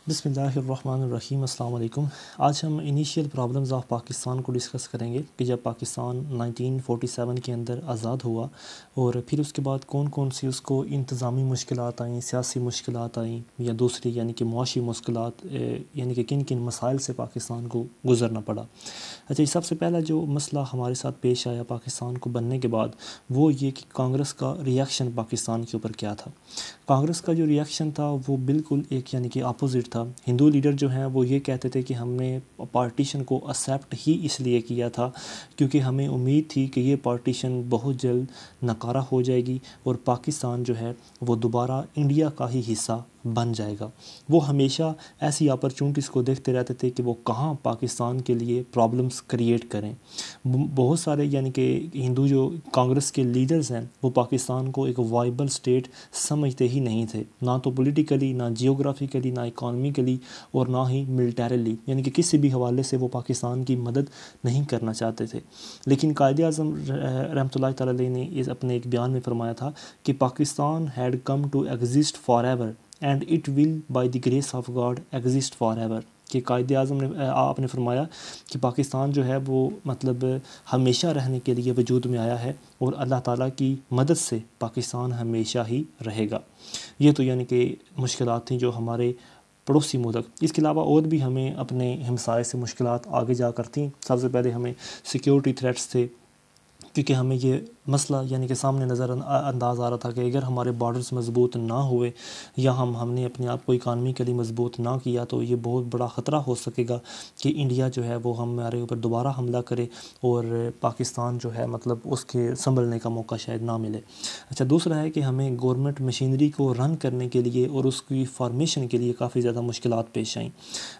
بسم اللہ الرحمن الرحیم، السلام علیکم۔ آج ہم انیشیل پرابلمز آف پاکستان کو ڈسکس کریں گے کہ جب پاکستان 1947 کے اندر آزاد ہوا اور پھر اس کے بعد کون کون سی اس کو انتظامی مشکلات آئیں، سیاسی مشکلات آئیں یا دوسری یعنی کہ معاشی مشکلات، یعنی کہ کن کن مسائل سے پاکستان کو گزرنا پڑا۔ اچھا، سب سے پہلا جو مسئلہ ہمارے ساتھ پیش آیا پاکستان کو بننے کے بعد وہ یہ کہ کانگریس کا ریاکشن پاکستان کے اوپر کیا تھا۔ کانگریس کا جو ریاکشن تھا وہ بالکل ایک یعنی کہ اپوزٹ تھا۔ ہندو لیڈر جو ہیں وہ یہ کہتے تھے کہ ہم نے پارٹیشن کو ایکسیپٹ ہی اس لیے کیا تھا کیونکہ ہمیں امید تھی کہ یہ پارٹیشن بہت جلد ناکارہ ہو جائے گی اور پاکستان جو ہے وہ دوبارہ انڈیا کا ہی حصہ بن جائے گا۔ وہ ہمیشہ ایسی اپرچونٹیز کو دیکھتے رہتے تھے کہ وہ کہاں پاکستان کے لیے پرابلمز کریٹ کریں۔ بہت سارے یعنی کہ ہندو جو کانگریس کے لیڈرز ہیں وہ پاکستان کو ایک وائبل سٹیٹ سمجھتے ہی نہیں تھے، نہ تو پولیٹیکلی، نہ جیوگرافیکلی، نہ اکانومیکلی اور نہ ہی ملٹریلی، یعنی کہ کسی بھی حوالے سے وہ پاکستان کی مدد نہیں کرنا چاہتے تھے۔ لیکن قائد اعظم رحمۃ اللہ تعالی علیہ نے اس اپنے ایک بیان میں فرمایا تھا کہ Pakistan had come to exist for ever and it will by the grace of God exist for ever, کہ قائد اعظم نے آپ نے فرمایا کہ پاکستان جو ہے وہ مطلب ہمیشہ رہنے کے لیے وجود میں آیا ہے اور اللہ تعالیٰ کی مدد سے پاکستان ہمیشہ ہی رہے گا۔ یہ تو یعنی کہ مشکلات تھیں جو ہمارے پڑوسی ملک، اس کے علاوہ اور بھی ہمیں اپنے ہمسائے سے مشکلات آگے جا کر تھیں۔ سب سے پہلے ہمیں سیکیورٹی تھریٹس تھے کیونکہ ہمیں یہ مسئلہ یعنی کہ سامنے نظر انداز آ رہا تھا کہ اگر ہمارے بارڈرز مضبوط نہ ہوئے یا ہم نے اپنے آپ کو اکانومیکلی مضبوط نہ کیا تو یہ بہت بڑا خطرہ ہو سکے گا کہ انڈیا جو ہے وہ ہمارے اوپر دوبارہ حملہ کرے اور پاکستان جو ہے مطلب اس کے سنبھلنے کا موقع شاید نہ ملے۔ اچھا، دوسرا ہے کہ ہمیں گورنمنٹ مشینری کو رن کرنے کے لیے اور اس کی فارمیشن کے لیے کافی زیادہ مشکلات پیش آئیں۔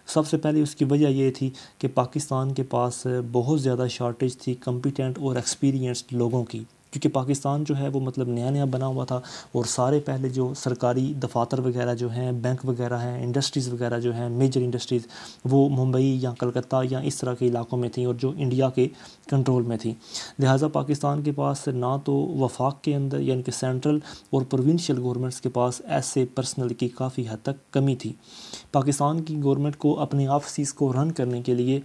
سب سے پہلے اس کی وجہ یہ تھی کہ پاکستان کے پاس بہت زیادہ شارٹیج تھی کمپیٹنٹ اور ایکسپیرینسڈ لوگوں کی، کیونکہ پاکستان جو ہے وہ مطلب نیا نیا بنا ہوا تھا اور سارے پہلے جو سرکاری دفاتر وغیرہ جو ہیں، بینک وغیرہ ہیں، انڈسٹریز وغیرہ جو ہیں، میجر انڈسٹریز وہ ممبئی یا کلکتہ یا اس طرح کے علاقوں میں تھیں اور جو انڈیا کے کنٹرول میں تھیں۔ لہٰذا پاکستان کے پاس نہ تو وفاق کے اندر یعنی کہ سینٹرل اور پروونشل گورنمنٹس کے پاس ایسے پرسنل کی کافی حد تک کمی تھی۔ پاکستان کی گورنمنٹ کو اپنے آفیسز کو رن کرنے کے لیے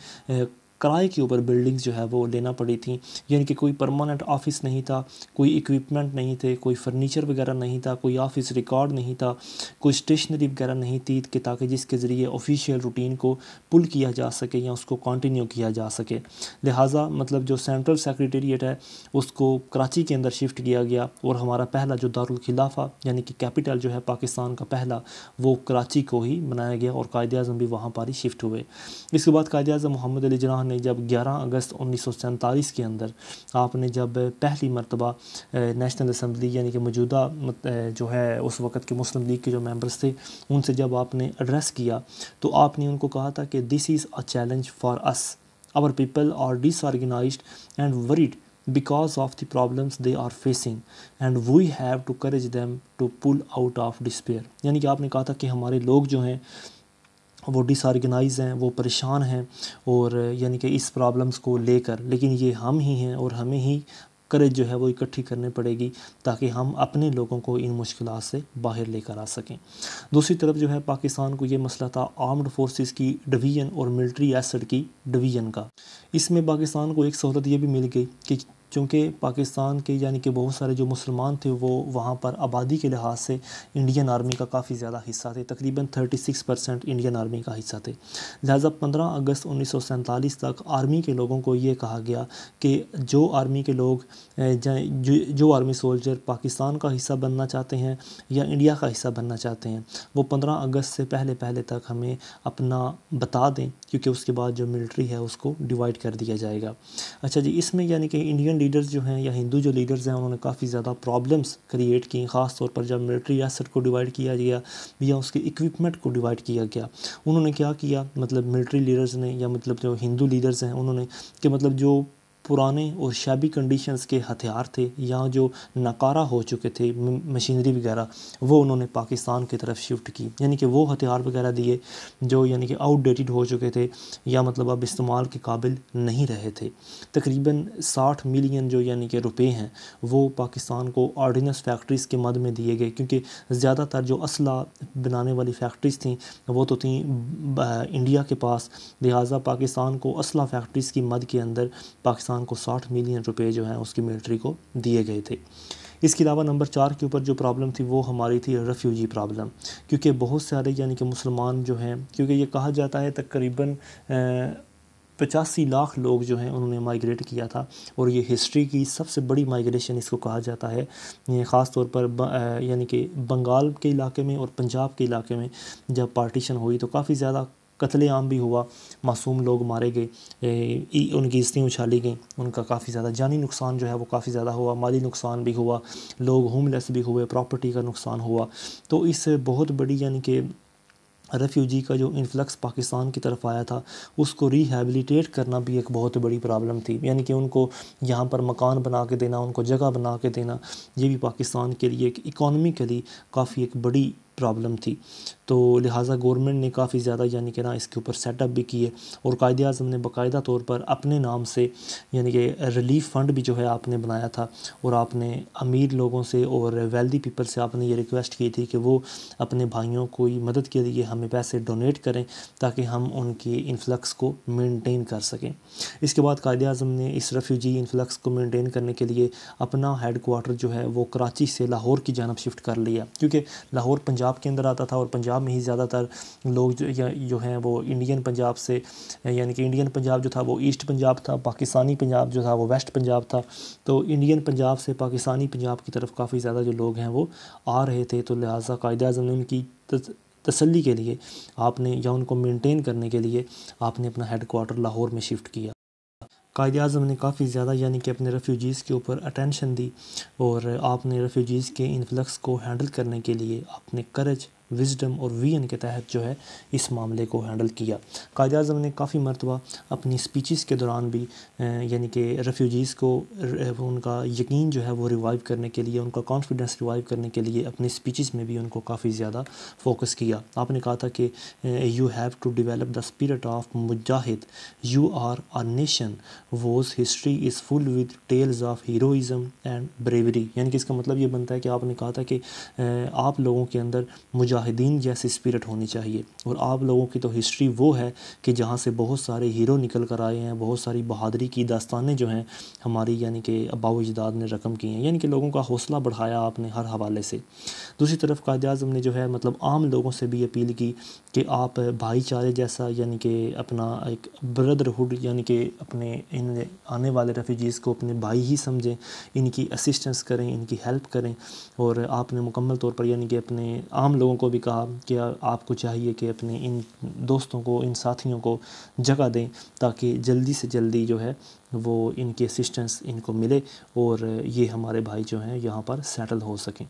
کرائے کے اوپر بلڈنگز جو ہے وہ لینا پڑی تھیں، یعنی کہ کوئی پرماننٹ آفس نہیں تھا، کوئی ایکوپمنٹ نہیں تھے، کوئی فرنیچر وغیرہ نہیں تھا، کوئی آفس ریکارڈ نہیں تھا، کوئی اسٹیشنری وغیرہ نہیں تھی کہ تاکہ جس کے ذریعے آفیشیل روٹین کو پل کیا جا سکے یا اس کو کنٹینیو کیا جا سکے۔ لہٰذا مطلب جو سینٹرل سیکریٹریٹ ہے اس کو کراچی کے اندر شفٹ کیا گیا اور ہمارا پہلا جو دارالخلافہ یعنی کہ کیپٹل جو ہے پاکستان کا پہلا وہ کراچی کو ہی بنایا گیا اور قائد اعظم بھی وہاں پر ہی شفٹ ہوئے۔ اس کے بعد قائد اعظم محمد علی جناح نے جب 11 اگست 1947 کے اندر آپ نے جب پہلی مرتبہ نیشنل اسمبلی یعنی کہ موجودہ جو ہے اس وقت کے مسلم لیگ کے جو ممبرز تھے ان سے جب آپ نے ایڈریس کیا تو آپ نے ان کو کہا تھا کہ this is a challenge for us, our people are disorganized and word because of the problems they are facing and we have to encourage them to pull out of despair، یعنی کہ آپ نے کہا تھا کہ ہمارے لوگ جو ہیں وہ ڈس آرگنائز ہیں، وہ پریشان ہیں اور یعنی کہ اس پرابلمس کو لے کر، لیکن یہ ہم ہی ہیں اور ہمیں ہی کریج جو ہے وہ اکٹھی کرنی پڑے گی تاکہ ہم اپنے لوگوں کو ان مشکلات سے باہر لے کر آ سکیں۔ دوسری طرف جو ہے پاکستان کو یہ مسئلہ تھا آرمڈ فورسز کی ڈویژن اور ملٹری ایسٹ کی ڈویژن کا۔ اس میں پاکستان کو ایک سہولت یہ بھی مل گئی کہ چونکہ پاکستان کے یعنی کہ بہت سارے جو مسلمان تھے وہ وہاں پر آبادی کے لحاظ سے انڈین آرمی کا کافی زیادہ حصہ تھے، تقریباً 36% انڈین آرمی کا حصہ تھے۔ لہٰذا 15 اگست 1947 تک آرمی کے لوگوں کو یہ کہا گیا کہ جو آرمی کے لوگ جو آرمی سولجر پاکستان کا حصہ بننا چاہتے ہیں یا انڈیا کا حصہ بننا چاہتے ہیں وہ 15 اگست سے پہلے تک ہمیں اپنا بتا دیں، کیونکہ اس کے بعد جو ملٹری ہے اس کو ڈیوائڈ کر دیا جائے گا۔ اچھا جی، اس میں یعنی کہ انڈین لیڈرز جو ہیں یا ہندو جو لیڈرز ہیں انہوں نے کافی زیادہ پرابلمس کریٹ کی، خاص طور پر جب ملٹری ایسٹ کو ڈیوائڈ کیا گیا یا اس کے اکوپمنٹ کو ڈیوائڈ کیا گیا۔ انہوں نے کیا کیا مطلب ملٹری لیڈرز نے یا مطلب جو ہندو لیڈرز ہیں انہوں نے کہ مطلب جو پرانے اور شابی کنڈیشنز کے ہتھیار تھے یا جو ناکارہ ہو چکے تھے مشینری وغیرہ، وہ انہوں نے پاکستان کی طرف شفٹ کی، یعنی کہ وہ ہتھیار وغیرہ دیے جو یعنی کہ آؤٹ ڈیٹڈ ہو چکے تھے یا مطلب اب استعمال کے قابل نہیں رہے تھے۔ تقریباً 60 ملین جو یعنی کہ روپے ہیں وہ پاکستان کو آرڈیننس فیکٹریز کے مد میں دیے گئے، کیونکہ زیادہ تر جو اسلحہ بنانے والی فیکٹریز تھیں وہ تو تھیں انڈیا کے پاس، لہٰذا پاکستان کو اسلحہ فیکٹریز کی مد کے اندر پاکستان کو 60 ملین روپے جو ہیں اس کی ملٹری کو دیے گئے تھے۔ اس کے علاوہ نمبر 4 کے اوپر جو پرابلم تھی وہ ہماری تھی ریفیوجی پرابلم، کیونکہ بہت سارے یعنی کہ مسلمان جو ہیں، کیونکہ یہ کہا جاتا ہے تقریباً 85 لاکھ لوگ جو ہیں انہوں نے مائیگریٹ کیا تھا، اور یہ ہسٹری کی سب سے بڑی مائیگریشن اس کو کہا جاتا ہے۔ یہ خاص طور پر یعنی کہ بنگال کے علاقے میں اور پنجاب کے علاقے میں جب پارٹیشن ہوئی تو کافی زیادہ قتل عام بھی ہوا، معصوم لوگ مارے گئے، ان کی عزتیں اچھالی گئیں، ان کا کافی زیادہ جانی نقصان جو ہے وہ کافی زیادہ ہوا، مالی نقصان بھی ہوا، لوگ ہوم لیس بھی ہوئے، پراپرٹی کا نقصان ہوا۔ تو اس بہت بڑی یعنی کہ ریفیوجی کا جو انفلکس پاکستان کی طرف آیا تھا اس کو ریہیبلیٹیٹ کرنا بھی ایک بہت بڑی پرابلم تھی، یعنی کہ ان کو یہاں پر مکان بنا کے دینا، ان کو جگہ بنا کے دینا، یہ بھی پاکستان کے لیے ایک اکانومیکلی کافی ایک بڑی پرابلم تھی۔ تو لہٰذا گورنمنٹ نے کافی زیادہ یعنی کہ اس کے اوپر سیٹ اپ بھی کیے، اور قائد اعظم نے باقاعدہ طور پر اپنے نام سے یعنی کہ ریلیف فنڈ بھی جو ہے آپ نے بنایا تھا، اور آپ نے امیر لوگوں سے اور ویلدی پیپل سے آپ نے یہ ریکویسٹ کی تھی کہ وہ اپنے بھائیوں کو مدد کے لیے ہمیں پیسے ڈونیٹ کریں تاکہ ہم ان کی انفلکس کو مینٹین کر سکیں۔ اس کے بعد قائد اعظم نے اس ریفیوجی انفلکس کو مینٹین کرنے کے لیے اپنا ہیڈ کوارٹر جو ہے وہ کراچی سے لاہور کی جانب شفٹ کر لیا، کیونکہ لاہور پنجاب کے اندر آتا تھا، اور پنجاب میں ہی زیادہ تر لوگ جو ہیں وہ انڈین پنجاب سے، یعنی کہ انڈین پنجاب جو تھا وہ ایسٹ پنجاب تھا، پاکستانی پنجاب جو تھا وہ ویسٹ پنجاب تھا، تو انڈین پنجاب سے پاکستانی پنجاب کی طرف کافی زیادہ جو لوگ ہیں وہ آ رہے تھے۔ تو لہٰذا قائد اعظم نے ان کی تسلی کے لیے آپ نے یا ان کو مینٹین کرنے کے لیے آپ نے اپنا ہیڈ کوارٹر لاہور میں شفٹ کیا۔ قائد اعظم نے کافی زیادہ یعنی کہ اپنے ریفیوجیز کے اوپر اٹینشن دی، اور آپ نے ریفیوجیز کے انفلکس کو ہینڈل کرنے کے لیے آپ نے کریج، وزڈم اور ویژن کے تحت جو ہے اس معاملے کو ہینڈل کیا۔ قائد اعظم نے کافی مرتبہ اپنی سپیچز کے دوران بھی یعنی کہ ریفیوجیز کو ان کا یقین جو ہے وہ ریوائیو کرنے کے لیے، ان کا کانفیڈنس ریوائیو کرنے کے لیے اپنی سپیچز میں بھی ان کو کافی زیادہ فوکس کیا۔ آپ نے کہا تھا کہ you have to develop the spirit of mujahid, you are a nation whose history is full with tales of heroism and bravery, یعنی کہ اس کا مطلب یہ بنتا ہے کہ آپ نے کہا تھا کہ آپ لوگوں کے اندر مجاہدین جیسی اسپرٹ ہونی چاہیے، اور آپ لوگوں کی تو ہسٹری وہ ہے کہ جہاں سے بہت سارے ہیرو نکل کر آئے ہیں، بہت ساری بہادری کی داستانیں جو ہیں ہماری یعنی کہ آباء و اجداد نے رقم کی ہیں، یعنی کہ لوگوں کا حوصلہ بڑھایا آپ نے ہر حوالے سے۔ دوسری طرف قائد اعظم نے جو ہے مطلب عام لوگوں سے بھی اپیل کی کہ آپ بھائی چارے جیسا یعنی کہ اپنا ایک بردرہڈ یعنی کہ اپنے ان آنے والے ریفیوجیز کو اپنے بھائی ہی سمجھیں، ان کی اسسٹنس کریں، ان کی ہیلپ کریں، اور آپ نے مکمل طور پر یعنی کہ اپنے عام لوگوں کو بھی کہا کہ آپ کو چاہیے کہ اپنے ان دوستوں کو، ان ساتھیوں کو جگہ دیں تاکہ جلدی سے جلدی جو ہے وہ ان کی اسسٹنس ان کو ملے اور یہ ہمارے بھائی جو ہیں یہاں پر سیٹل ہو سکیں۔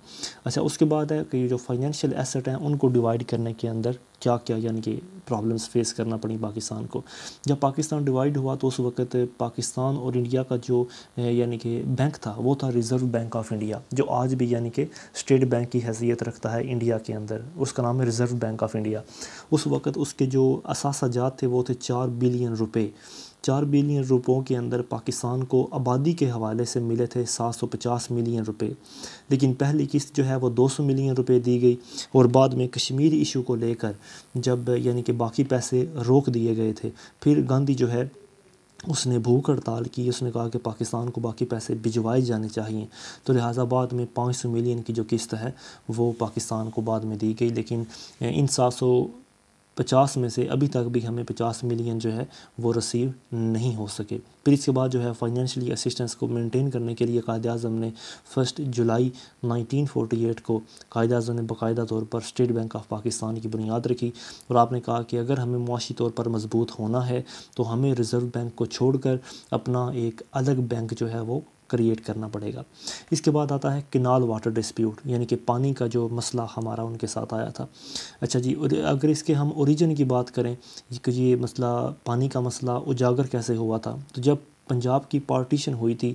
اچھا، اس کے بعد ہے کہ یہ جو فائنینشیل ایسٹ ہیں ان کو ڈیوائڈ کرنے کے اندر کیا کیا یعنی کہ پرابلمس فیس کرنا پڑی پاکستان کو۔ جب پاکستان ڈیوائڈ ہوا تو اس وقت پاکستان اور انڈیا کا جو یعنی کہ بینک تھا وہ تھا ریزرو بینک آف انڈیا، جو آج بھی یعنی کہ اسٹیٹ بینک کی حیثیت رکھتا ہے انڈیا کے اندر، اس کا نام ہے ریزرو بینک آف انڈیا۔ اس وقت اس کے جو اثاثہ جات تھے وہ تھے 4 بلین روپے۔ 4 بلین روپوں کے اندر پاکستان کو آبادی کے حوالے سے ملے تھے 750 ملین روپے، لیکن پہلی قسط جو ہے وہ 200 ملین روپے دی گئی، اور بعد میں کشمیر ایشو کو لے کر جب یعنی کہ باقی پیسے روک دیے گئے تھے، پھر گاندھی جو ہے اس نے بھوک ہڑتال کی، اس نے کہا کہ پاکستان کو باقی پیسے بھجوائے جانے چاہئیں، تو لہٰذا بعد میں 500 ملین کی جو قسط ہے وہ پاکستان کو بعد میں دی گئی، لیکن ان 750 میں سے ابھی تک بھی ہمیں 50 ملین جو ہے وہ ریسیو نہیں ہو سکے۔ پھر اس کے بعد جو ہے فائنینشلی اسسٹنس کو مینٹین کرنے کے لیے قائد اعظم نے 1 جولائی 1948 کو قائد اعظم نے باقاعدہ طور پر اسٹیٹ بینک آف پاکستان کی بنیاد رکھی، اور آپ نے کہا کہ اگر ہمیں معاشی طور پر مضبوط ہونا ہے تو ہمیں ریزرو بینک کو چھوڑ کر اپنا ایک الگ بینک جو ہے وہ کریٹ کرنا پڑے گا۔ اس کے بعد آتا ہے کینال واٹر ڈسپیوٹ، یعنی کہ پانی کا جو مسئلہ ہمارا ان کے ساتھ آیا تھا۔ اچھا جی، اگر اس کے ہم اوریجن کی بات کریں کہ یہ مسئلہ، پانی کا مسئلہ اجاگر کیسے ہوا تھا، تو جب پنجاب کی پارٹیشن ہوئی تھی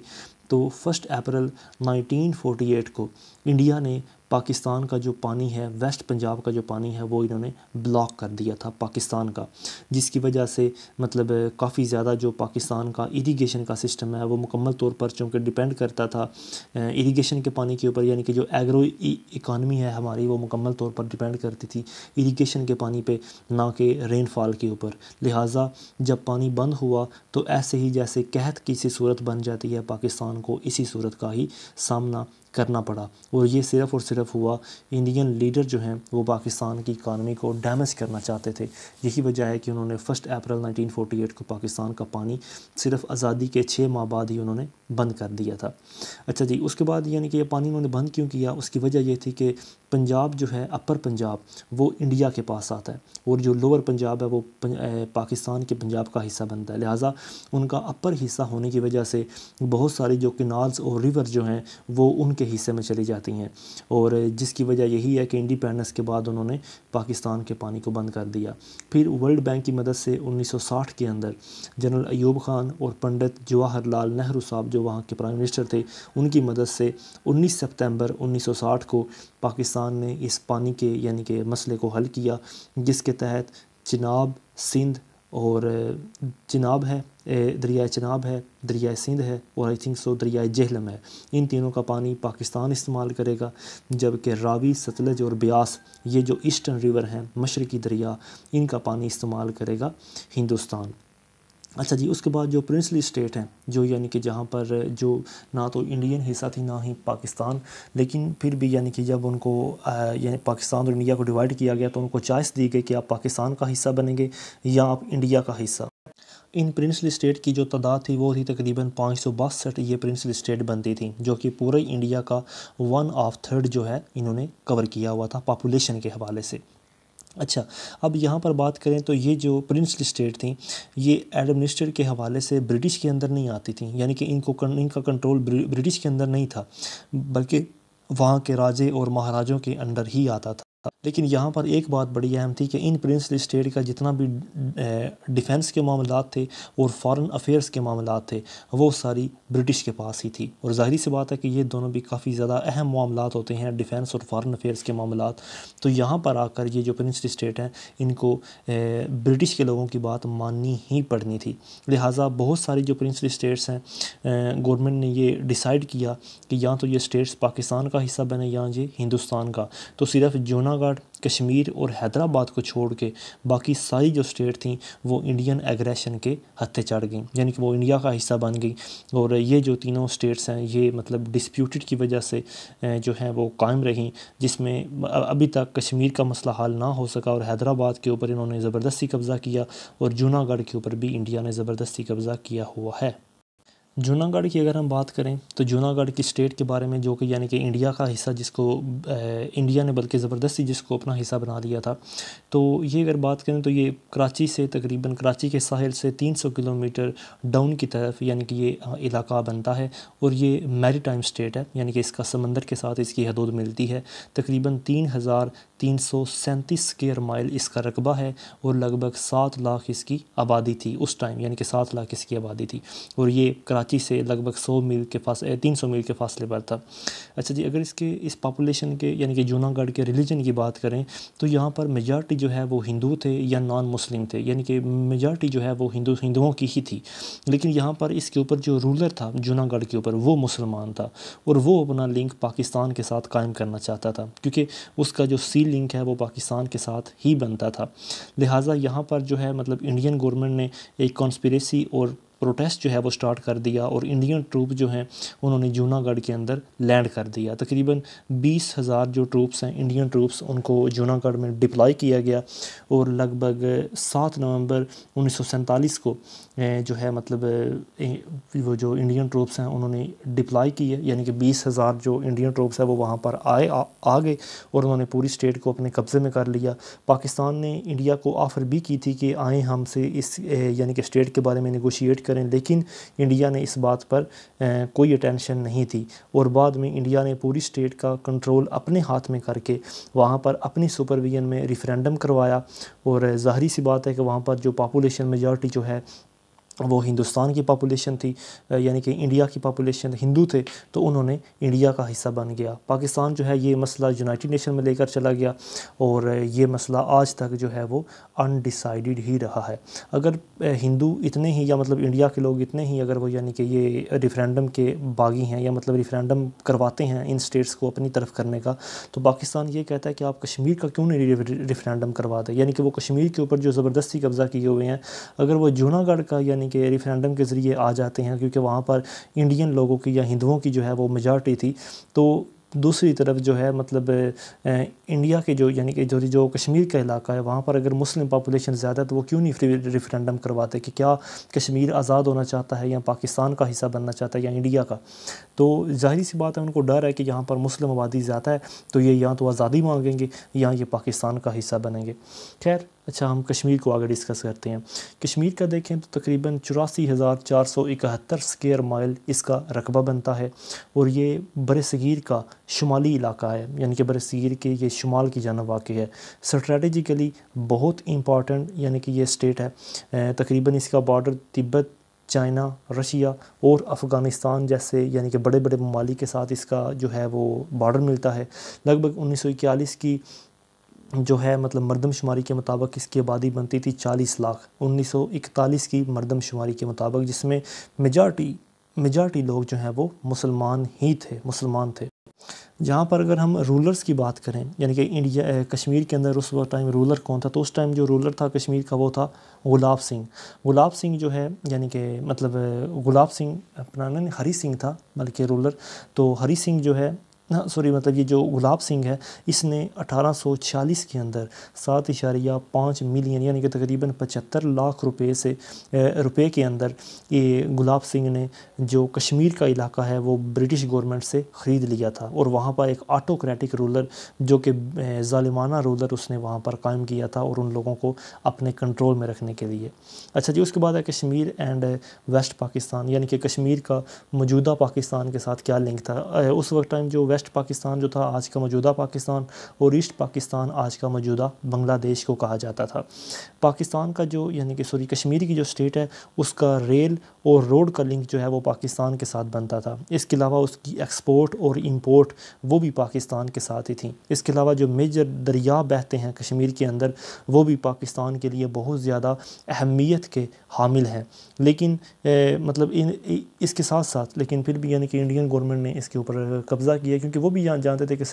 تو 1 اپریل 1948 کو انڈیا نے پاکستان کا جو پانی ہے، ویسٹ پنجاب کا جو پانی ہے، وہ انہوں نے بلاک کر دیا تھا پاکستان کا، جس کی وجہ سے مطلب کافی زیادہ جو پاکستان کا اریگیشن کا سسٹم ہے وہ مکمل طور پر چونکہ ڈیپینڈ کرتا تھا اریگیشن کے پانی کے اوپر، یعنی کہ جو ایگرو اکانومی ہے ہماری وہ مکمل طور پر ڈیپینڈ کرتی تھی اریگیشن کے پانی پہ، نہ کہ رین فال کے اوپر۔ لہٰذا جب پانی بند ہوا تو ایسے ہی جیسے قحط کی سی صورت بن جاتی ہے، پاکستان کو اسی صورت کا ہی سامنا کرنا پڑا، اور یہ صرف اور صرف ہوا انڈین لیڈر جو ہیں وہ پاکستان کی اکانومی کو ڈیمیج کرنا چاہتے تھے۔ یہی وجہ ہے کہ انہوں نے 1 اپریل 1948 کو پاکستان کا پانی صرف آزادی کے 6 ماہ بعد ہی انہوں نے بند کر دیا تھا۔ اچھا جی، اس کے بعد یعنی کہ یہ پانی انہوں نے بند کیوں کیا؟ اس کی وجہ یہ تھی کہ پنجاب جو ہے، اپر پنجاب، وہ انڈیا کے پاس آتا ہے، اور جو لوور پنجاب ہے وہ پاکستان کے پنجاب کا حصہ بنتا ہے۔ لہٰذا ان کا اپر حصہ ہونے کی وجہ سے بہت ساری جو کنالز اور ریور جو ہیں وہ ان کے حصے میں چلی جاتی ہیں، اور جس کی وجہ یہی ہے کہ انڈیپینڈنس کے بعد انہوں نے پاکستان کے پانی کو بند کر دیا۔ پھر ورلڈ بینک کی مدد سے 1960 کے اندر جنرل ایوب خان اور پنڈت جواہر لال نہرو صاحب جو وہاں کے پرائم منسٹر تھے، ان کی مدد سے 19 سپتمبر 1960 کو پاکستان نے اس پانی کے یعنی کہ مسئلے کو حل کیا، جس کے تحت چناب، سندھ اور چناب ہے، دریائے چناب ہے، دریائے سندھ ہے، اور دریائے جہلم ہے، ان تینوں کا پانی پاکستان استعمال کرے گا، جبکہ راوی، ستلج اور بیاس، یہ جو ایسٹرن ریور ہیں، مشرقی دریا، ان کا پانی استعمال کرے گا ہندوستان۔ اچھا جی، اس کے بعد جو پرنسلی اسٹیٹ ہیں، جو یعنی کہ جہاں پر جو نہ تو انڈین حصہ تھی نہ ہی پاکستان، لیکن پھر بھی یعنی کہ جب ان کو یعنی پاکستان اور انڈیا کو ڈیوائڈ کیا گیا تو ان کو چوائس دی گئی کہ آپ پاکستان کا حصہ بنیں گے یا آپ انڈیا کا حصہ۔ ان پرنسلی اسٹیٹ کی جو تعداد تھی وہ تھی تقریباً 562، یہ پرنسلی اسٹیٹ بنتی تھیں، جو کہ پورے انڈیا کا 1/3 جو ہے انہوں نے کور کیا ہوا تھا پاپولیشن کے حوالے سے۔ اچھا، اب یہاں پر بات کریں تو یہ جو پرنسلی اسٹیٹ تھیں یہ ایڈمنسٹر کے حوالے سے برٹش کے اندر نہیں آتی تھیں، یعنی کہ ان کا کنٹرول برٹش کے اندر نہیں تھا، بلکہ وہاں کے راجے اور مہاراجوں کے انڈر ہی آتا تھا۔ لیکن یہاں پر ایک بات بڑی اہم تھی کہ ان پرنسلی اسٹیٹ کا جتنا بھی ڈیفنس کے معاملات تھے اور فارن افیئرس کے معاملات تھے وہ ساری برٹش کے پاس ہی تھی، اور ظاہری سی بات ہے کہ یہ دونوں بھی کافی زیادہ اہم معاملات ہوتے ہیں، ڈیفنس اور فارن افیئرس کے معاملات، تو یہاں پر آ کر یہ جو پرنسلی اسٹیٹ ہیں ان کو برٹش کے لوگوں کی بات ماننی ہی پڑنی تھی۔ لہٰذا بہت ساری جو پرنسلی اسٹیٹس ہیں گورنمنٹ نے یہ ڈیسائیڈ کیا کہ یا تو یہ اسٹیٹس پاکستان کا حصہ بنے یا یہ ہندوستان کا، تو صرف جوناگڑھ، کشمیر اور حیدرآباد کو چھوڑ کے باقی ساری جو اسٹیٹ تھیں وہ انڈین ایگریشن کے ہتھے چڑھ گئیں، یعنی کہ وہ انڈیا کا حصہ بن گئی، اور یہ جو تینوں اسٹیٹس ہیں یہ مطلب ڈسپیوٹڈ کی وجہ سے جو ہیں وہ قائم رہیں، جس میں ابھی تک کشمیر کا مسئلہ حل نہ ہو سکا، اور حیدرآباد کے اوپر انہوں نے زبردستی قبضہ کیا، اور جوناگڑھ کے اوپر بھی انڈیا نے زبردستی قبضہ کیا ہوا ہے۔ جوناگڑھ کی اگر ہم بات کریں تو جوناگڑھ کی اسٹیٹ کے بارے میں، جو کہ یعنی کہ انڈیا کا حصہ، جس کو انڈیا نے بلکہ زبردستی جس کو اپنا حصہ بنا دیا تھا، تو یہ اگر بات کریں تو یہ کراچی سے تقریباً کراچی کے ساحل سے 300 کلومیٹر ڈاؤن کی طرف یعنی کہ یہ علاقہ بنتا ہے، اور یہ میری ٹائم اسٹیٹ ہے، یعنی کہ اس کا سمندر کے ساتھ اس کی حدود ملتی ہے۔ تقریباً 3337 اسکوائر مائل اس کا رقبہ ہے، اور لگ بھگ 7 لاکھ اس کی آبادی تھی اس ٹائم، یعنی کہ 7 لاکھ اس کی آبادی تھی، اور یہ کراچی سے لگ بھگ 300 میل کے فاصلے پر تھا۔ اچھا جی، اگر اس پاپولیشن کے یعنی کہ جوناگڑھ کے ریلیجن کی بات کریں تو یہاں پر میجارٹی جو ہے وہ ہندو تھے یا نان مسلم تھے، یعنی کہ میجارٹی جو ہے وہ ہندوؤں کی ہی تھی، لیکن یہاں پر اس کے اوپر جو رولر تھا جوناگڑھ کے اوپر وہ مسلمان تھا، اور وہ اپنا لنک پاکستان کے ساتھ قائم کرنا چاہتا تھا، کیونکہ اس کا جو سی لنک ہے وہ پاکستان کے ساتھ ہی بنتا تھا۔ لہٰذا یہاں پر جو ہے مطلب انڈین گورنمنٹ نے ایک کانسپریسی اور پروٹیسٹ جو ہے وہ سٹارٹ کر دیا، اور انڈین ٹروپ جو ہیں انہوں نے جوناگڑھ کے اندر لینڈ کر دیا۔ تقریباً 20,000 جو ٹروپس ہیں انڈین ٹروپس ان کو جوناگڑھ میں ڈپلائی کیا گیا، اور لگ بھگ 7 نومبر 1947 کو جو ہے مطلب وہ جو انڈین ٹروپس ہیں انہوں نے ڈپلائی کیے، یعنی کہ 20,000 جو انڈین ٹروپس ہیں وہ وہاں پر آ گئے، اور انہوں نے پوری اسٹیٹ کو اپنے قبضے میں کر لیا۔ پاکستان نے انڈیا کو آفر بھی کی تھی کہ آئیں ہم سے اس یعنی کہ اسٹیٹ کے بارے میں نیگوشیٹ کریں، لیکن انڈیا نے اس بات پر کوئی اٹینشن نہیں تھی، اور بعد میں انڈیا نے پوری اسٹیٹ کا کنٹرول اپنے ہاتھ میں کر کے وہاں پر اپنی سپرویژن میں ریفرینڈم کروایا، اور ظاہری سی بات ہے کہ وہاں پر جو پاپولیشن میجارٹی جو ہے وہ ہندوستان کی پاپولیشن تھی، یعنی کہ انڈیا کی پاپولیشن ہندو تھے، تو انہوں نے انڈیا کا حصہ بن گیا۔ پاکستان جو ہے یہ مسئلہ یونائٹڈ نیشن میں لے کر چلا گیا، اور یہ مسئلہ آج تک جو ہے وہ انڈیسائیڈڈ ہی رہا ہے۔ اگر ہندو اتنے ہی، یا مطلب انڈیا کے لوگ اتنے ہی اگر وہ یعنی کہ یہ ریفرینڈم کے باغی ہیں، یا مطلب ریفرینڈم کرواتے ہیں ان سٹیٹس کو اپنی طرف کرنے کا، تو پاکستان یہ کہتا ہے کہ آپ کشمیر کا کیوں نہیں ریفرینڈم کرواتے؟ یعنی کہ وہ کشمیر کے اوپر جو زبردستی قبضہ کیے ہوئے ہیں، اگر وہ جوناگڑھ کا یعنی کہ ریفرینڈم کے ذریعے آ جاتے ہیں، کیونکہ وہاں پر انڈین لوگوں کی یا ہندوؤں کی جو ہے وہ میجارٹی تھی، تو دوسری طرف جو ہے مطلب انڈیا کے جو یعنی کہ جو کشمیر کا علاقہ ہے، وہاں پر اگر مسلم پاپولیشن زیادہ ہے، تو وہ کیوں نہیں ریفرینڈم کرواتے کہ کیا کشمیر آزاد ہونا چاہتا ہے، یا پاکستان کا حصہ بننا چاہتا ہے، یا انڈیا کا؟ تو ظاہری سی بات ہے، ان کو ڈر ہے کہ یہاں پر مسلم آبادی زیادہ ہے، تو یہ یا تو آزادی مانگیں گے یا یہ پاکستان کا حصہ بنیں گے۔ خیر، اچھا ہم کشمیر کو آگے ڈسکس کرتے ہیں۔ کشمیر کا دیکھیں تو تقریباً 84,471 اسکوائر مائل اس کا رقبہ بنتا ہے، اور یہ بر صغیر کا شمالی علاقہ ہے، یعنی کہ بر صغیر کے یہ شمال کی جانب واقع ہے۔ اسٹریٹجیکلی بہت امپورٹنٹ یعنی کہ یہ اسٹیٹ ہے۔ تقریباً اس کا بارڈر تبت، چائنا، رشیا اور افغانستان جیسے یعنی کہ بڑے بڑے ممالک کے ساتھ اس کا جو ہے وہ بارڈر ملتا ہے۔ لگ بھگ 1941 کی جو ہے مطلب مردم شماری کے مطابق اس کی آبادی بنتی تھی 40 لاکھ، 1941 کی مردم شماری کے مطابق، جس میں میجارٹی لوگ جو ہیں وہ مسلمان تھے۔ جہاں پر اگر ہم رولرز کی بات کریں، یعنی کہ کشمیر کے اندر اس وقت ٹائم رولر کون تھا، تو اس ٹائم جو رولر تھا کشمیر کا وہ تھا گلاب سنگھ۔ گلاب سنگھ جو ہے یعنی کہ مطلب گلاب سنگھ اپنا نہیں، ہری سنگھ تھا بلکہ رولر، تو ہری سنگھ جو ہے مطلب یہ جو گلاب سنگھ ہے، اس نے 1846 کے اندر 7.5 ملین یعنی کہ تقریباً 75 لاکھ روپے کے اندر یہ گلاب سنگھ نے جو کشمیر کا علاقہ ہے وہ برٹش گورنمنٹ سے خرید لیا تھا، اور وہاں پر ایک آٹوکریٹک رولر جو کہ ظالمانہ رولر اس نے وہاں پر قائم کیا تھا، اور ان لوگوں کو اپنے کنٹرول میں رکھنے کے لیے۔ اچھا جی، اس کے بعد ہے کشمیر اینڈ ویسٹ پاکستان، یعنی کہ کشمیر کا موجودہ پاکستان کے ساتھ کیا لنک تھا۔ اس وقت ٹائم جو ویسٹ پاکستان جو تھا آج کا موجودہ پاکستان، اور ایسٹ پاکستان آج کا موجودہ بنگلہ دیش کو کہا جاتا تھا۔ پاکستان کا جو یعنی کہ کشمیر کی جو اسٹیٹ ہے، اس کا ریل اور روڈ کا لنک جو ہے وہ پاکستان کے ساتھ بنتا تھا۔ اس کے علاوہ اس کی ایکسپورٹ اور امپورٹ وہ بھی پاکستان کے ساتھ ہی تھیں۔ اس کے علاوہ جو میجر دریا بہتے ہیں کشمیر کے اندر، وہ بھی پاکستان کے لیے بہت زیادہ اہمیت کے حامل ہیں۔ لیکن مطلب اس کے ساتھ ساتھ لیکن پھر بھی یعنی کہ انڈین گورنمنٹ نے اس کے اوپر قبضہ کیا، کیونکہ وہ بھی جانتے تھے کہ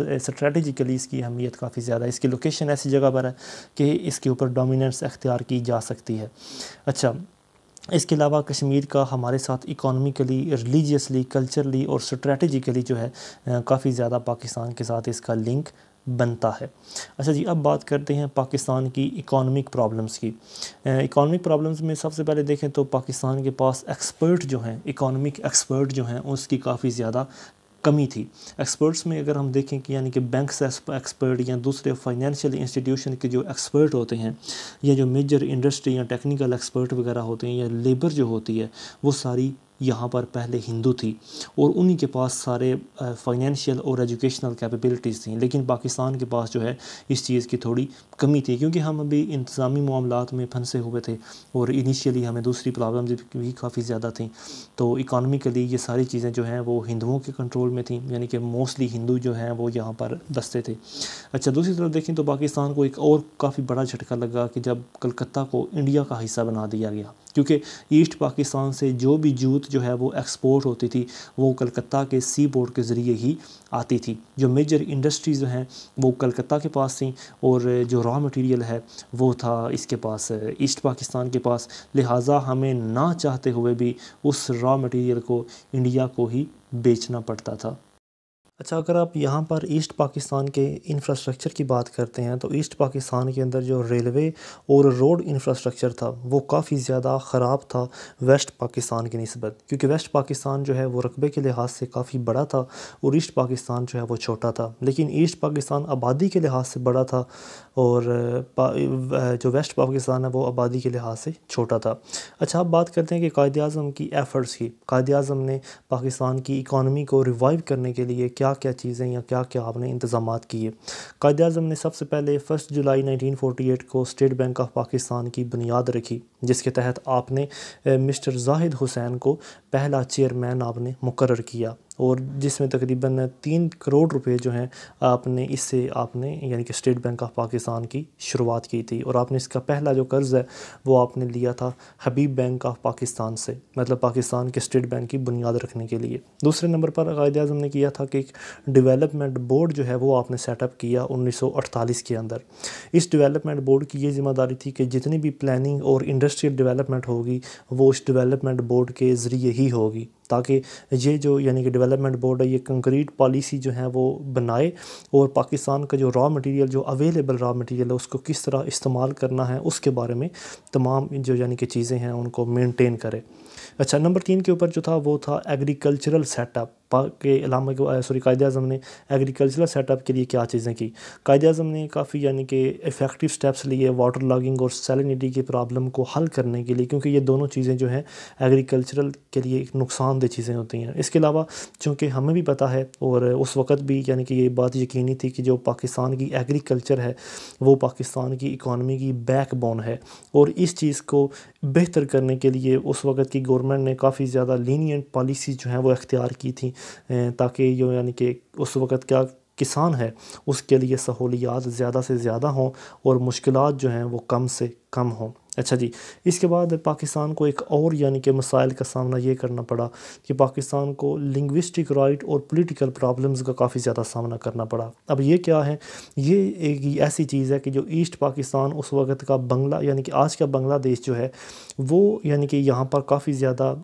اسٹریٹجیکلی اس کی اہمیت کافی زیادہ ہے، اس کی لوکیشن ایسی جگہ پر ہے کہ اس کے اوپر ڈومیننس اختیار کی جا سکتی ہے۔ اچھا، اس کے علاوہ کشمیر کا ہمارے ساتھ اکانومیکلی، ریلیجیسلی، کلچرلی اور اسٹریٹجیکلی جو ہے کافی زیادہ پاکستان کے ساتھ اس کا لنک بنتا ہے۔ اچھا جی، اب بات کرتے ہیں پاکستان کی اکانومک پرابلمز کی۔ اکانومک پرابلمز میں سب سے پہلے دیکھیں تو پاکستان کے پاس ایکسپرٹ جو ہیں، اکانومک ایکسپرٹ جو ہیں، اس کی کافی زیادہ کمی تھی۔ ایکسپرٹس میں اگر ہم دیکھیں کہ یعنی کہ بینکس ایکسپرٹ یا دوسرے فائنینشیل انسٹیٹیوشن کے جو ایکسپرٹ ہوتے ہیں، یا جو میجر انڈسٹری یا ٹیکنیکل ایکسپرٹ وغیرہ ہوتے ہیں، یا لیبر جو ہوتی ہے، وہ ساری یہاں پر پہلے ہندو تھی، اور انہی کے پاس سارے فائنینشیل اور ایجوکیشنل کیپیبلٹیز تھیں۔ لیکن پاکستان کے پاس جو ہے اس چیز کی تھوڑی کمی تھی، کیونکہ ہم ابھی انتظامی معاملات میں پھنسے ہوئے تھے، اور انیشیلی ہمیں دوسری پرابلمز بھی کافی زیادہ تھیں۔ تو اکانومیکلی یہ ساری چیزیں جو ہیں وہ ہندوؤں کے کنٹرول میں تھیں، یعنی کہ موسٹلی ہندو جو ہیں وہ یہاں پر بستے تھے۔ اچھا، دوسری طرف دیکھیں تو پاکستان کو ایک اور کافی بڑا جھٹکا لگا کہ جب کلکتہ کو انڈیا کا حصہ بنا دیا گیا، کیونکہ ایسٹ پاکستان سے جو بھی جوت جو ہے وہ ایکسپورٹ ہوتی تھی، وہ کلکتہ کے سی پورٹ کے ذریعے ہی آتی تھی۔ جو میجر انڈسٹریز جو ہیں وہ کلکتہ کے پاس تھیں، اور جو را مٹیریل ہے وہ تھا اس کے پاس، ایسٹ پاکستان کے پاس، لہٰذا ہمیں نہ چاہتے ہوئے بھی اس را مٹیریل کو انڈیا کو ہی بیچنا پڑتا تھا۔ اچھا، اگر آپ یہاں پر ایسٹ پاکستان کے انفراسٹرکچر کی بات کرتے ہیں، تو ایسٹ پاکستان کے اندر جو ریلوے اور روڈ انفراسٹرکچر تھا وہ کافی زیادہ خراب تھا ویسٹ پاکستان کی نسبت، کیونکہ ویسٹ پاکستان جو ہے وہ رقبے کے لحاظ سے کافی بڑا تھا، اور ایسٹ پاکستان جو ہے وہ چھوٹا تھا۔ لیکن ایسٹ پاکستان آبادی کے لحاظ سے بڑا تھا، اور جو ویسٹ پاکستان ہے وہ آبادی کے لحاظ سے چھوٹا تھا۔ اچھا، اب بات کرتے ہیں کہ قائد اعظم کی ایفرٹس کی۔ قائد اعظم نے پاکستان کی اکانومی کو ریوائیو کرنے کے لیے کیا کیا کیا چیزیں یا کیا کیا آپ نے انتظامات کیے۔ قائد اعظم نے سب سے پہلے 1 جولائی 1948 کو اسٹیٹ بینک آف پاکستان کی بنیاد رکھی، جس کے تحت آپ نے مسٹر زاہد حسین کو پہلا چیئرمین آپ نے مقرر کیا، اور جس میں تقریباً 3 کروڑ روپے جو ہیں آپ نے اس سے آپ نے یعنی کہ اسٹیٹ بینک آف پاکستان کی شروعات کی تھی، اور آپ نے اس کا پہلا جو قرض ہے وہ آپ نے لیا تھا حبیب بینک آف پاکستان سے، مطلب پاکستان کے اسٹیٹ بینک کی بنیاد رکھنے کے لیے۔ دوسرے نمبر پر قائد اعظم نے کیا تھا کہ ایک ڈیولپمنٹ بورڈ جو ہے وہ آپ نے سیٹ اپ کیا 1948 کے اندر۔ اس ڈیولپمنٹ بورڈ کی یہ ذمہ داری تھی کہ جتنی بھی پلاننگ اور انڈسٹریل ڈیولپمنٹ ہوگی وہ اس ڈیولپمنٹ بورڈ کے ذریعے ہی ہوگی، تاکہ یہ جو یعنی کہ ڈیولپمنٹ بورڈ ہے یہ کنکریٹ پالیسی جو ہے وہ بنائے، اور پاکستان کا جو را مٹیریل جو اویلیبل را مٹیریل ہے اس کو کس طرح استعمال کرنا ہے اس کے بارے میں تمام جو یعنی کہ چیزیں ہیں ان کو مینٹین کرے۔ اچھا، نمبر 3 کے اوپر جو تھا وہ تھا ایگریکلچرل سیٹ اپ کے قائد اعظم نے ایگریکلچرل سیٹ اپ کے لیے کیا چیزیں کی۔ قائد اعظم نے کافی یعنی کہ افیکٹو سٹیپس لیے واٹر لاگنگ اور سیلینٹی کی پرابلم کو حل کرنے کے لیے، کیونکہ یہ دونوں چیزیں جو ہیں ایگریکلچرل کے لیے ایک نقصان دہ چیزیں ہوتی ہیں۔ اس کے علاوہ چونکہ ہمیں بھی پتہ ہے اور اس وقت بھی یعنی کہ یہ بات یقینی تھی کہ جو پاکستان کی ایگریکلچر ہے وہ پاکستان کی اکانومی کی بیک بون ہے، اور اس چیز کو بہتر کرنے کے لیے اس وقت کی گورنمنٹ نے کافی زیادہ لینینٹ پالیسی جو ہیں وہ اختیار کی تھیں، تاکہ یہ یعنی کہ اس وقت کیا کسان ہے اس کے لیے سہولیات زیادہ سے زیادہ ہوں اور مشکلات جو ہیں وہ کم سے کم ہوں۔ اچھا جی، اس کے بعد پاکستان کو ایک اور یعنی کہ مسائل کا سامنا یہ کرنا پڑا کہ پاکستان کو لنگوسٹک رائٹ اور پولیٹیکل پرابلمز کا کافی زیادہ سامنا کرنا پڑا۔ اب یہ کیا ہے؟ یہ ایک ایسی چیز ہے کہ جو ایسٹ پاکستان اس وقت کا بنگلہ یعنی کہ آج کا بنگلہ دیش جو ہے وہ یعنی کہ یہاں پر کافی زیادہ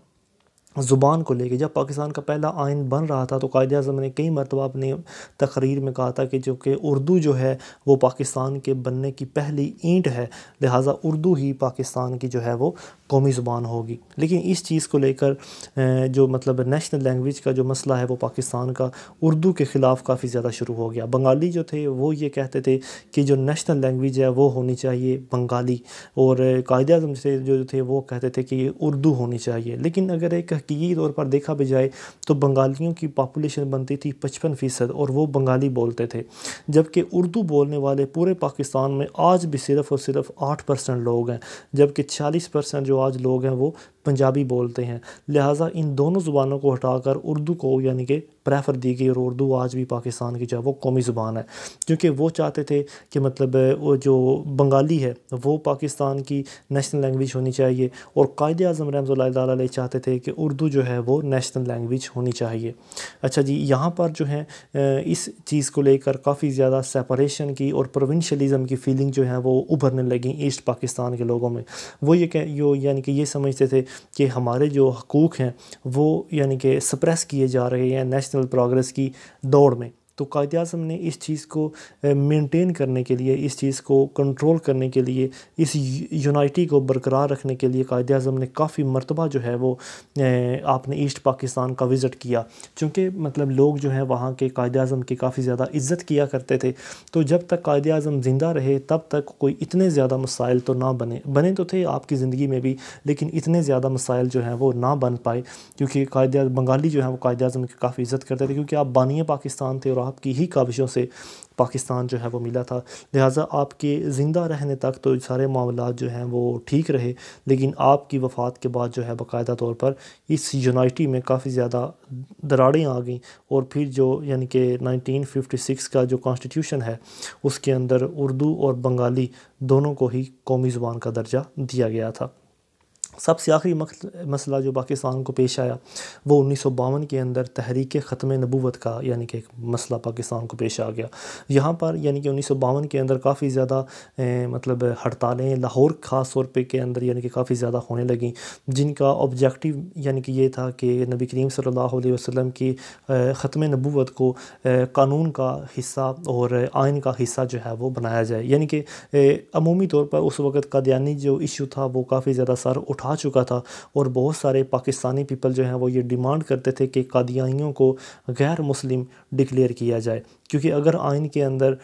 زبان کو لے کے، جب پاکستان کا پہلا آئین بن رہا تھا تو قائد اعظم نے کئی مرتبہ اپنی تقریر میں کہا تھا کہ جو کہ اردو جو ہے وہ پاکستان کے بننے کی پہلی اینٹ ہے، لہٰذا اردو ہی پاکستان کی جو ہے وہ قومی زبان ہوگی۔ لیکن اس چیز کو لے کر جو مطلب نیشنل لینگویج کا جو مسئلہ ہے وہ پاکستان کا اردو کے خلاف کافی زیادہ شروع ہو گیا۔ بنگالی جو تھے وہ یہ کہتے تھے کہ جو نیشنل لینگویج ہے وہ ہونی چاہیے بنگالی، اور قائد اعظم سے جو تھے وہ کہتے تھے کہ یہ اردو ہونی چاہیے۔ لیکن اگر ایک حقیقی طور پر دیکھا بھی جائے تو بنگالیوں کی پاپولیشن بنتی تھی 55% اور وہ بنگالی بولتے تھے، جبکہ اردو بولنے والے پورے پاکستان میں آج بھی صرف اور صرف 8% لوگ ہیں، جبکہ 40% جو آج لوگ ہیں وہ پنجابی بولتے ہیں۔ لہٰذا ان دونوں زبانوں کو ہٹا کر اردو کو یعنی کہ پریفر دی گئی، اور اردو آج بھی پاکستان کی جو ہے وہ قومی زبان ہے، کیونکہ وہ چاہتے تھے کہ مطلب وہ جو بنگالی ہے وہ پاکستان کی نیشنل لینگویج ہونی چاہیے، اور قائد اعظم رحمۃ اللہ تعالیٰ علیہ چاہتے تھے کہ اردو جو ہے وہ نیشنل لینگویج ہونی چاہیے۔ اچھا جی، یہاں پر جو ہے اس چیز کو لے کر کافی زیادہ سیپریشن کی اور پروونشلزم کی فیلنگ جو ہے وہ ابھرنے لگیں ایسٹ پاکستان کے لوگوں میں۔ وہ یعنی کہ یہ سمجھتے تھے کہ ہمارے جو حقوق ہیں وہ یعنی کہ سپریس کیے جا رہے ہیں نیشنل پروگریس کی دوڑ میں۔ تو قائد اعظم نے اس چیز کو مینٹین کرنے کے لیے، اس چیز کو کنٹرول کرنے کے لیے، اس یونائٹی کو برقرار رکھنے کے لیے قائد اعظم نے کافی مرتبہ جو ہے وہ آپ نے ایسٹ پاکستان کا وزٹ کیا، چونکہ مطلب لوگ جو ہیں وہاں کے قائد اعظم کی کافی زیادہ عزت کیا کرتے تھے۔ تو جب تک قائد اعظم زندہ رہے تب تک کوئی اتنے زیادہ مسائل تو نہ بنے تو تھے آپ کی زندگی میں بھی، لیکن اتنے زیادہ مسائل جو ہیں وہ نہ بن پائے، کیونکہ بنگالی جو ہیں وہ قائد اعظم کی کافی عزت کرتے تھے، کیونکہ آپ بانی پاکستان تھے اور آپ کی ہی کاوشوں سے پاکستان جو ہے وہ ملا تھا۔ لہٰذا آپ کے زندہ رہنے تک تو سارے معاملات جو ہیں وہ ٹھیک رہے، لیکن آپ کی وفات کے بعد جو ہے باقاعدہ طور پر اس یونائٹی میں کافی زیادہ دراڑیں آ گئیں، اور پھر جو یعنی کہ 1956 کا جو کانسٹیٹیوشن ہے اس کے اندر اردو اور بنگالی دونوں کو ہی قومی زبان کا درجہ دیا گیا تھا۔ سب سے آخری مسئلہ جو پاکستان کو پیش آیا وہ 1952 کے اندر تحریک ختم نبوت کا یعنی کہ ایک مسئلہ پاکستان کو پیش آ گیا۔ یہاں پر یعنی کہ 1952 کے اندر کافی زیادہ مطلب ہڑتالیں لاہور خاص طور پہ کے اندر یعنی کہ کافی زیادہ ہونے لگیں، جن کا آبجیکٹیو یعنی کہ یہ تھا کہ نبی کریم صلی اللہ علیہ وسلم کی ختم نبوت کو قانون کا حصہ اور آئین کا حصہ جو ہے وہ بنایا جائے۔ یعنی کہ عمومی طور پر اس وقت قادیانی جو ایشو تھا وہ کافی زیادہ سر اٹھا چکا تھا، اور بہت سارے پاکستانی پیپل جو ہیں وہ یہ ڈیمانڈ کرتے تھے کہ قادیانیوں کو غیر مسلم ڈکلیئر کیا جائے، کیونکہ اگر آئین کے اندر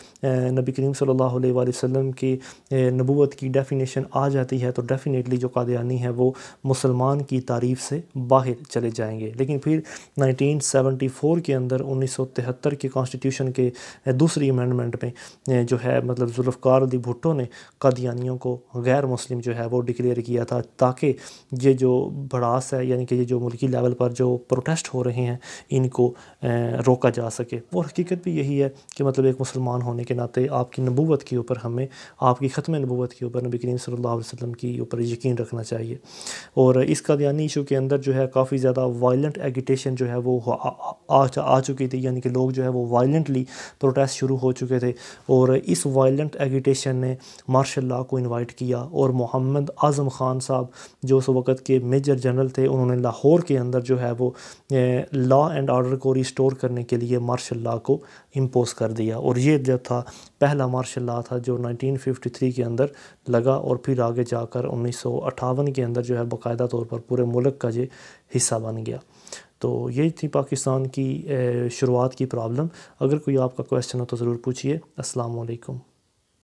نبی کریم صلی اللہ علیہ وآلہ وسلم کی نبوت کی ڈیفینیشن آ جاتی ہے تو ڈیفینیٹلی جو قادیانی ہے وہ مسلمان کی تعریف سے باہر چلے جائیں گے. لیکن پھر 1974 کے اندر 1973 کے کانسٹیٹیوشن کے دوسری امینڈمنٹ میں جو ہے مطلب ذوالفقار علی بھٹو نے قادیانیوں کو غیر مسلم جو ہے وہ ڈکلیئر کیا تھا تاکہ یہ جو بھڑاس ہے یعنی کہ یہ جو ملکی لیول پر جو پروٹیسٹ ہو رہے ہیں ان کو روکا جا سکے. اور حقیقت بھی یہی ہے کہ مطلب ایک مسلمان ہونے کے ناطے آپ کی نبوت کے اوپر ہمیں آپ کی ختم نبوت کے اوپر نبی کریم صلی اللہ علیہ وسلم کی اوپر یقین رکھنا چاہیے. اور اس قادیانی ایشو کے اندر جو ہے کافی زیادہ وائلنٹ ایگیٹیشن جو ہے وہ آ چکی تھی، یعنی کہ لوگ جو ہے وہ وائلنٹلی پروٹیسٹ شروع ہو چکے تھے. اور اس وائلنٹ ایگیٹیشن نے مارشل لاء کو انوائٹ کیا اور محمد اعظم خان صاحب جو اس وقت کے میجر جنرل تھے انہوں نے لاہور کے اندر جو ہے وہ لا اینڈ آرڈر کو ریسٹور کرنے کے لیے مارشل لاء کو امپوز کر دیا. اور یہ جو تھا پہلا مارشل لاء تھا جو 1953 کے اندر لگا اور پھر آگے جا کر 1958 کے اندر جو ہے باقاعدہ طور پر پورے ملک کا یہ حصہ بن گیا. تو یہی تھی پاکستان کی شروعات کی پرابلم. اگر کوئی آپ کا کویسچن ہو تو ضرور پوچھیے. السلام علیکم.